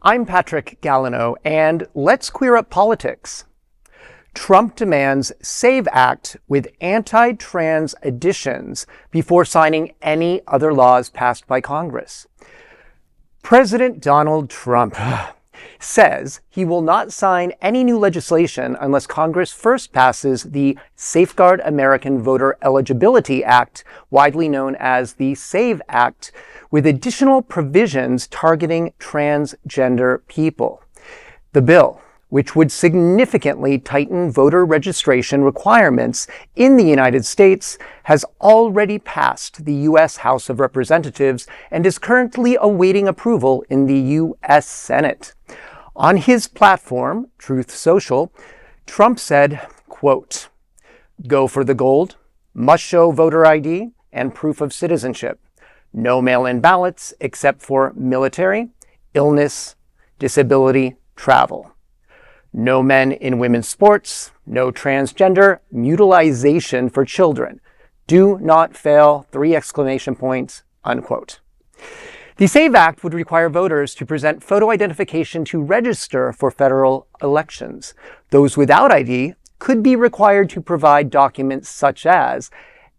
I'm Patrick Gallino, and let's queer up politics. Trump demands SAVE Act with anti-trans additions before signing any other laws passed by Congress. President Donald Trump says he will not sign any new legislation unless Congress first passes the Safeguard American Voter Eligibility Act, widely known as the SAVE Act, with additional provisions targeting transgender people. The bill, which would significantly tighten voter registration requirements in the United States, has already passed the U.S. House of Representatives and is currently awaiting approval in the U.S. Senate. On his platform, Truth Social, Trump said, quote, "Go for the gold, must show voter ID and proof of citizenship. No mail-in ballots except for military, illness, disability, travel. No men in women's sports, no transgender mutilization for children. Do not fail, 3 exclamation points, unquote." The SAVE Act would require voters to present photo identification to register for federal elections. Those without ID could be required to provide documents such as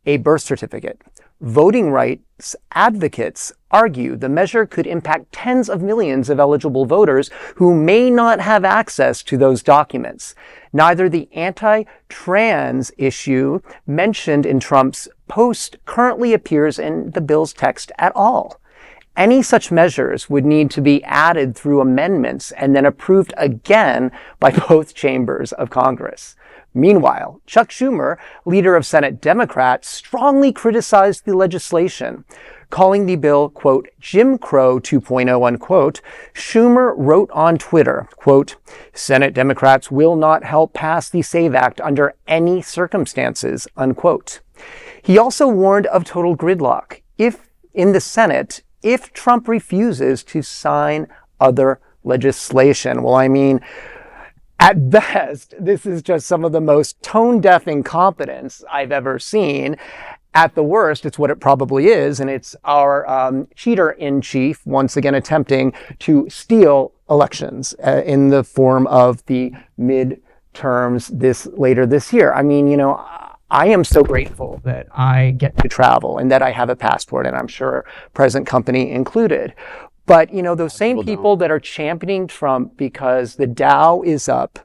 a birth certificate. Voting rights advocates argue the measure could impact tens of millions of eligible voters who may not have access to those documents. Neither the anti-trans issue mentioned in Trump's post currently appears in the bill's text at all. Any such measures would need to be added through amendments and then approved again by both chambers of Congress. Meanwhile, Chuck Schumer, leader of Senate Democrats, strongly criticized the legislation. Calling the bill, quote, Jim Crow 2.0, unquote, Schumer wrote on Twitter, quote, "Senate Democrats will not help pass the SAVE Act under any circumstances," unquote. He also warned of total gridlock in the Senate if Trump refuses to sign other legislation. Well, I mean, at best, this is just some of the most tone-deaf incompetence I've ever seen. At the worst, it's what it probably is, and it's our cheater-in-chief once again attempting to steal elections in the form of the midterms later this year. I mean, you know, I am so grateful that I get to travel and that I have a passport, and I'm sure present company included. But, you know, those same people that are championing Trump because the Dow is up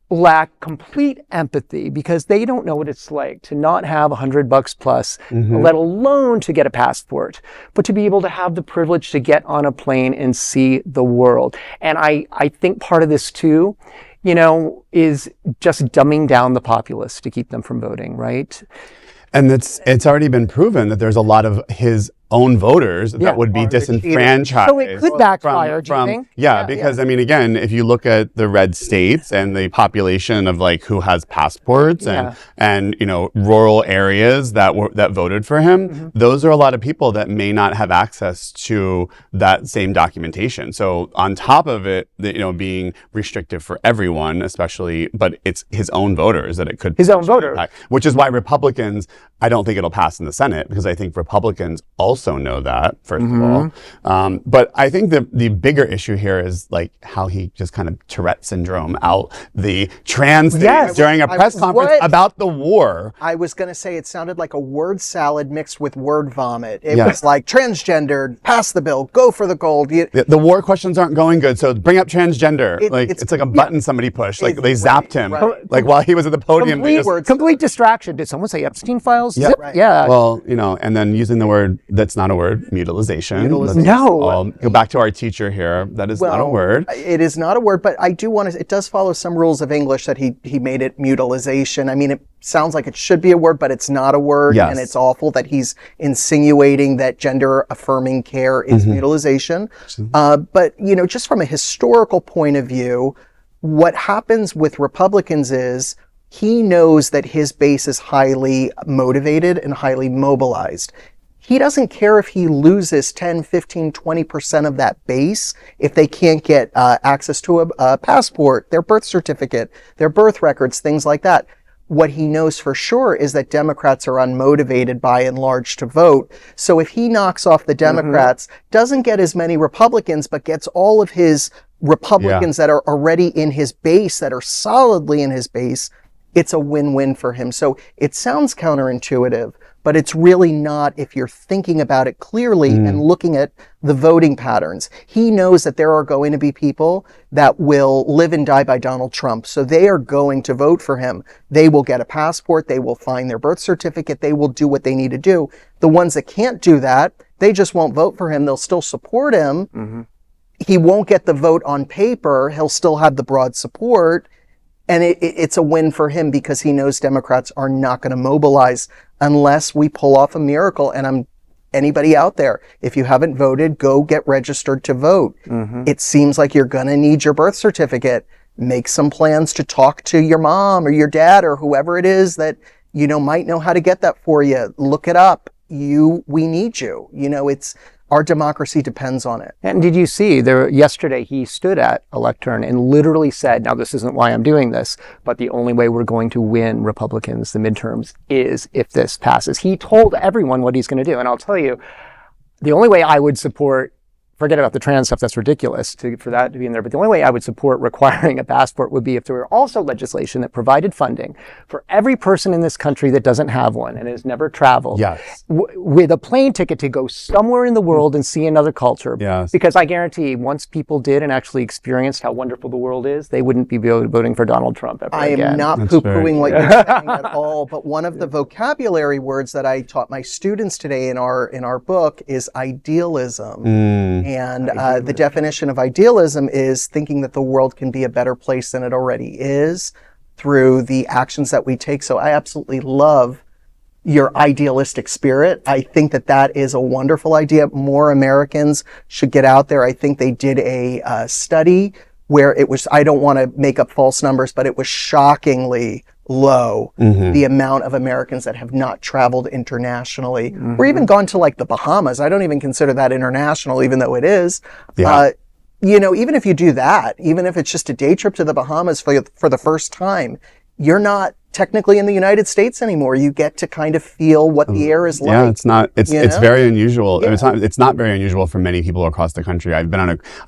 lack complete empathy because they don't know what it's like to not have $100 plus, let alone to get a passport, but to be able to have the privilege to get on a plane and see the world. And I think part of this too, you know, is just dumbing down the populace to keep them from voting, right? And it's already been proven that there's a lot of his own voters that would be disenfranchised. So it could backfire, do you think? Yeah, because I mean, again, if you look at the red states and the population of like who has passports and you know, rural areas that voted for him, those are a lot of people that may not have access to that same documentation. So on top of it, you know, being restrictive for everyone, especially, but it's his own voters that it could his own voters, which is why Republicans, I don't think it'll pass in the Senate because I think Republicans also know that, first of all. But I think the bigger issue here is like how he just kind of Tourette syndrome out the trans things during a press conference about the war. I was going to say it sounded like a word salad mixed with word vomit. It was like transgendered, pass the bill, go for the gold. The war questions aren't going good, so bring up transgender. It's like a button somebody pushed. Like they zapped him like while he was at the podium. Complete distraction. Did someone say Epstein files? Yeah. Yeah. Well, you know, and then using the word that's not a word, mutilization. No. Go back to our teacher here. That is not a word. It is not a word, but I do want to, it does follow some rules of English that he made it mutilization. I mean, it sounds like it should be a word, but it's not a word. Yes. And it's awful that he's insinuating that gender affirming care is mutilization. But, you know, just from a historical point of view, what happens with Republicans is he knows that his base is highly motivated and highly mobilized. He doesn't care if he loses 10, 15, 20% of that base if they can't get access to a passport, their birth certificate, their birth records, things like that. what he knows for sure is that Democrats are unmotivated by and large to vote. So if he knocks off the Democrats, doesn't get as many Republicans, but gets all of his Republicans that are already in his base, that are solidly in his base, it's a win-win for him. So it sounds counterintuitive, but it's really not if you're thinking about it clearly and looking at the voting patterns. He knows that there are going to be people that will live and die by Donald Trump. So they are going to vote for him. They will get a passport. They will find their birth certificate. They will do what they need to do. The ones that can't do that, they just won't vote for him. They'll still support him. He won't get the vote on paper. He'll still have the broad support. And it's a win for him because he knows Democrats are not going to mobilize unless we pull off a miracle. And anybody out there, if you haven't voted, go get registered to vote. It seems like you're going to need your birth certificate. Make some plans to talk to your mom or your dad or whoever it is that, might know how to get that for you. Look it up. We need you. Our democracy depends on it. And did you see yesterday he stood at a lectern and literally said, now this isn't why I'm doing this, but the only way we're going to win Republicans, the midterms, is if this passes. He told everyone what he's going to do. And I'll tell you, the only way I would support, forget about the trans stuff, that's ridiculous for that to be in there, but the only way I would support requiring a passport would be if there were also legislation that provided funding for every person in this country that doesn't have one and has never traveled with a plane ticket to go somewhere in the world and see another culture. Because I guarantee once people did and actually experienced how wonderful the world is, they wouldn't be voting for Donald Trump ever again. I am not poo-pooing what you're saying at all, but one of the vocabulary words that I taught my students today in our book is idealism. And the definition of idealism is thinking that the world can be a better place than it already is through the actions that we take. So I absolutely love your idealistic spirit. I think that is a wonderful idea. More Americans should get out there. I think they did a study where it was, I don't want to make up false numbers, but it was shockingly low, the amount of Americans that have not traveled internationally or even gone to like the Bahamas. I don't even consider that international, even though it is. Even if you do that, even if it's just a day trip to the Bahamas for the first time, you're not technically in the United States anymore. You get to kind of feel what the air is like. It's very unusual. It's not very unusual for many people across the country. I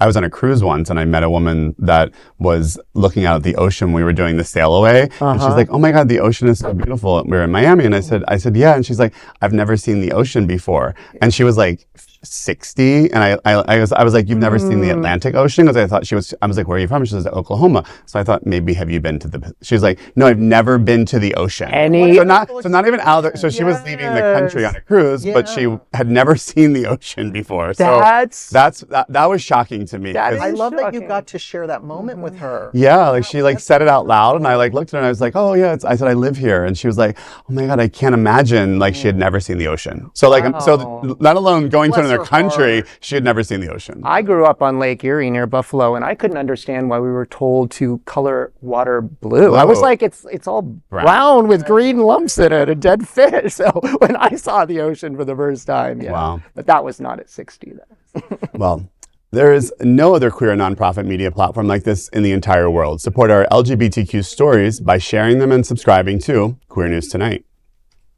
was on a cruise once and I met a woman that was looking out at the ocean. We were doing the sail away and she's like, oh my God, the ocean is so beautiful. We were in Miami and I said, yeah. And she's like, I've never seen the ocean before. And she was like 60 and I was like, you've never seen the Atlantic Ocean? Because I was like, where are you from? She was like, Oklahoma. So I thought, maybe have you been to she was like, no, I've never been to the ocean. So not even out there. So she was leaving the country on a cruise, but she had never seen the ocean before. So that was shocking to me. I love that you got to share that moment with her. Yeah, like she said it out loud and I looked at her and I was like, oh yeah, I said, I live here. And she was like, oh my God, I can't imagine she had never seen the ocean. So let alone going to another country, she had never seen the ocean. I grew up on Lake Erie near Buffalo and I couldn't understand why we were told to color water blue. I was like, it's all brown with green lumps in it, a dead fish. So when I saw the ocean for the first time, wow. But that was not at 60 then. Well, there is no other queer nonprofit media platform like this in the entire world. Support our LGBTQ stories by sharing them and subscribing to Queer News Tonight.